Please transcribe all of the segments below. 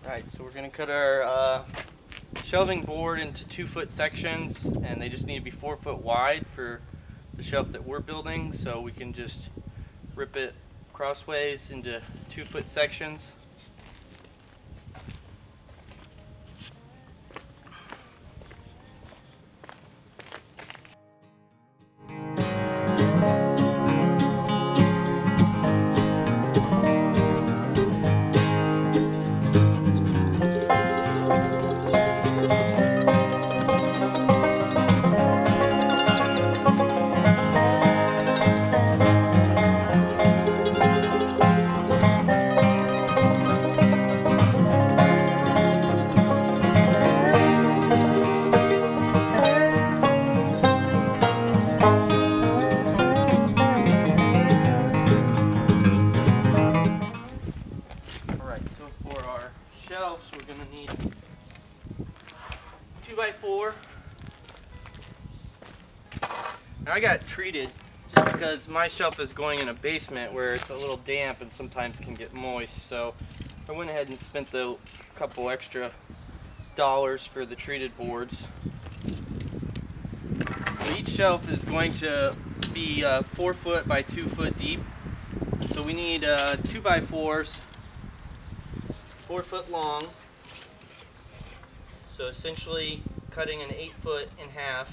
Alright, so we're going to cut our shelving board into 2-foot sections, and they just need to be 4 foot wide for the shelf that we're building, so we can just rip it crossways into 2-foot sections. Shelves, we're going to need 2x4. Now I got treated just because my shelf is going in a basement where it's a little damp and sometimes can get moist, so I went ahead and spent the couple extra dollars for the treated boards. So each shelf is going to be 4 foot by 2 foot deep, so we need 2x4s. 4 foot long, so essentially cutting an 8 foot in half.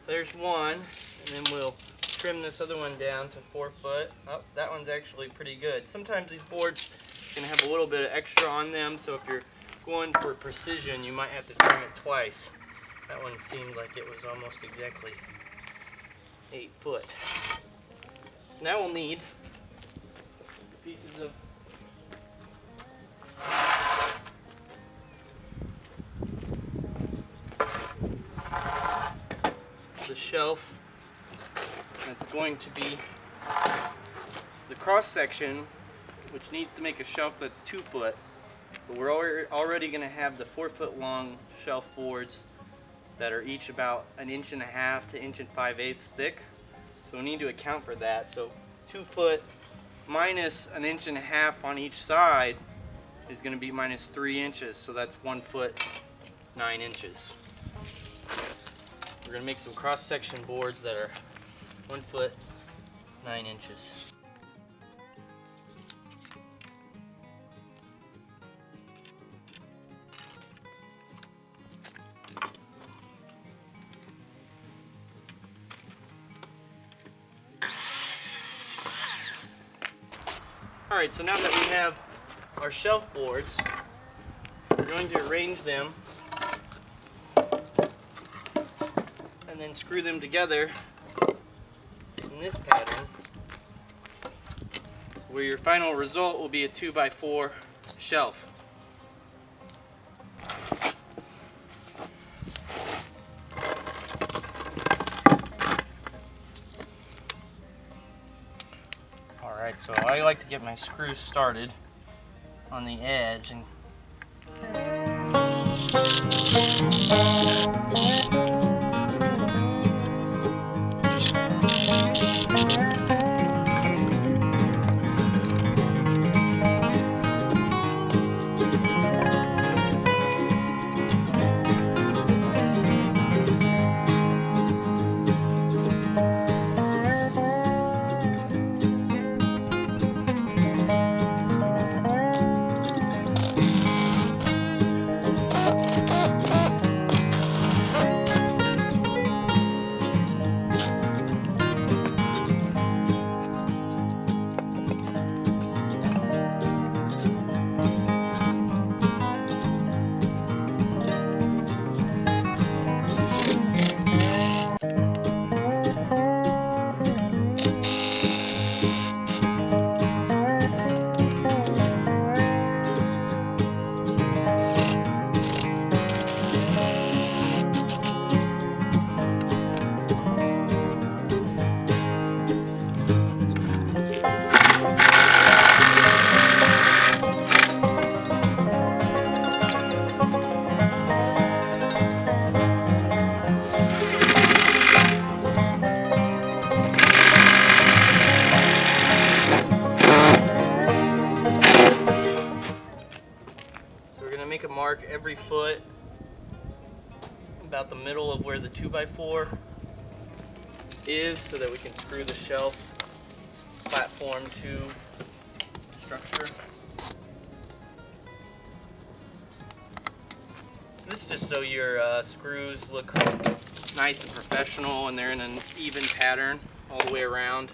There's one, and then we'll trim this other one down to 4 foot. Oh, that one's actually pretty good. Sometimes these boards can have a little bit of extra on them, so if you're going for precision, you might have to trim it twice. That one seemed like it was almost exactly 8 foot. Now we'll need pieces of the shelf that's going to be the cross section, which needs to make a shelf that's 2 foot, but we're already going to have the 4 foot long shelf boards that are each about 1.5 inches to 1 5/8 thick, so we need to account for that. So 2 foot minus 1.5 inches on each side is going to be minus 3 inches, so that's 1 foot 9 inches. We're going to make some cross-section boards that are 1 foot 9 inches. Alright, so now that we have our shelf boards, we're going to arrange them and then screw them together in this pattern, where your final result will be a 2x4 shelf. Alright, so I like to get my screws started on the edge and make a mark every foot about the middle of where the 2x4 is so that we can screw the shelf platform to the structure. This is just so your screws look nice and professional and they're in an even pattern all the way around.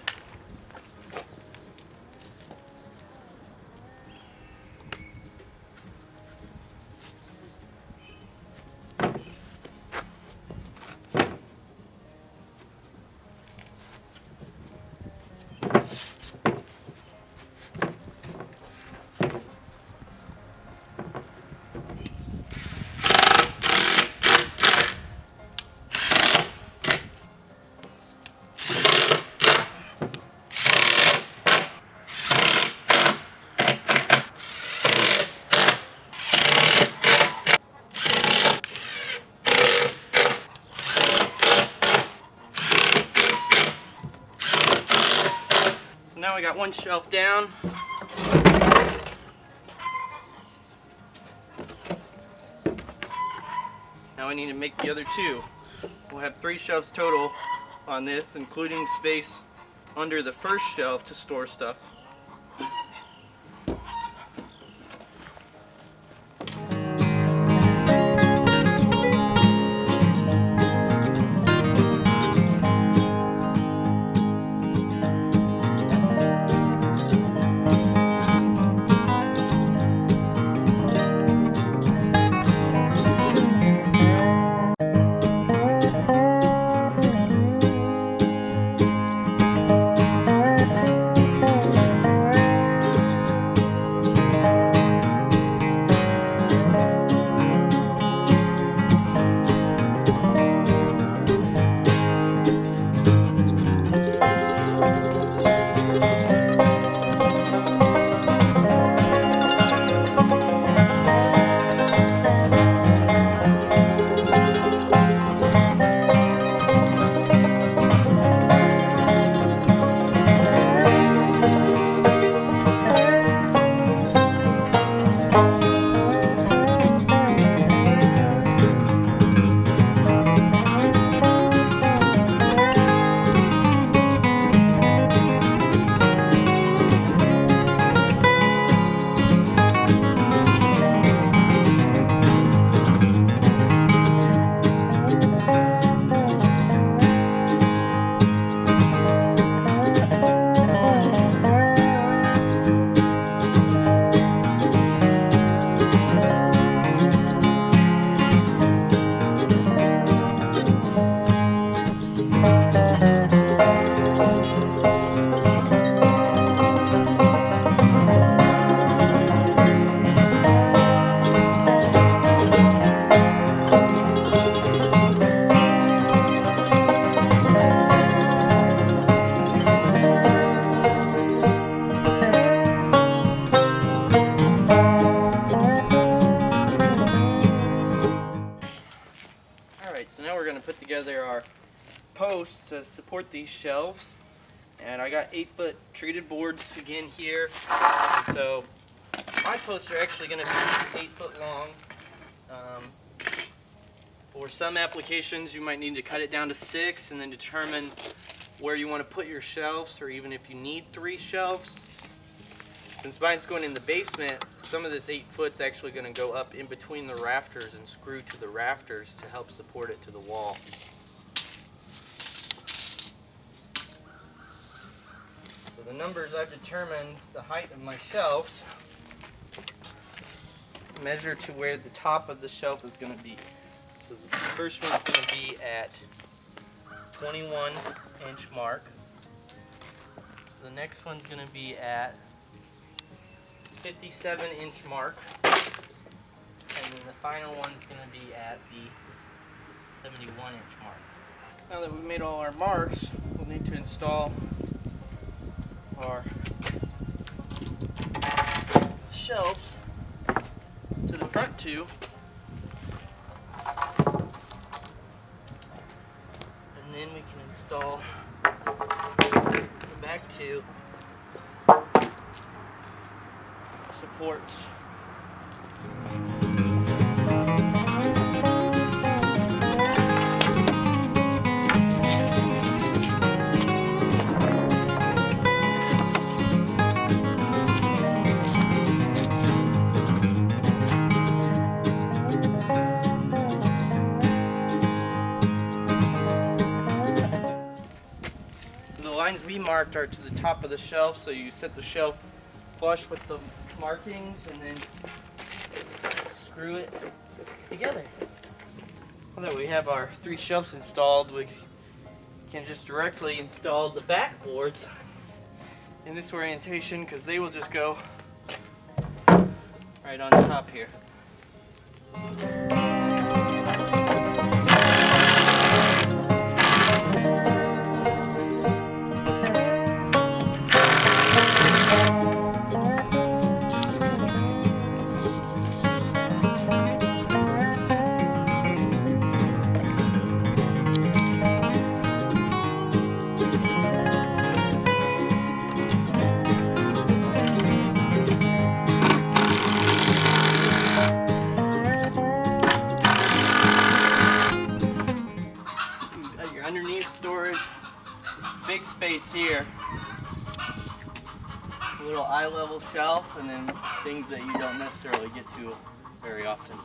Now we got one shelf down. Now we need to make the other two. We'll have 3 shelves total on this, including space under the first shelf to store stuff. Together our posts to support these shelves, and I got 8-foot treated boards again here. And so my posts are actually going to be 8 foot long. For some applications you might need to cut it down to 6 and then determine where you want to put your shelves, or even if you need 3 shelves. Since mine's going in the basement, some of this 8 foot's actually going to go up in between the rafters and screw to the rafters to help support it to the wall. So the numbers I've determined, the height of my shelves, measure to where the top of the shelf is going to be. So the first one's going to be at 21-inch mark. The next one's going to be at 57-inch mark, and then the final one's going to be at the 71-inch mark. Now that we've made all our marks, we'll need to install our shelves to the front two, and then we can install the back two supports. be marked are to the top of the shelf, so you set the shelf flush with the markings and then screw it together. Now that we have our 3 shelves installed, we can just directly install the back boards in this orientation because they will just go right on top here. Your underneath storage, big space here, a little eye level shelf, and then things that you don't necessarily get to very often.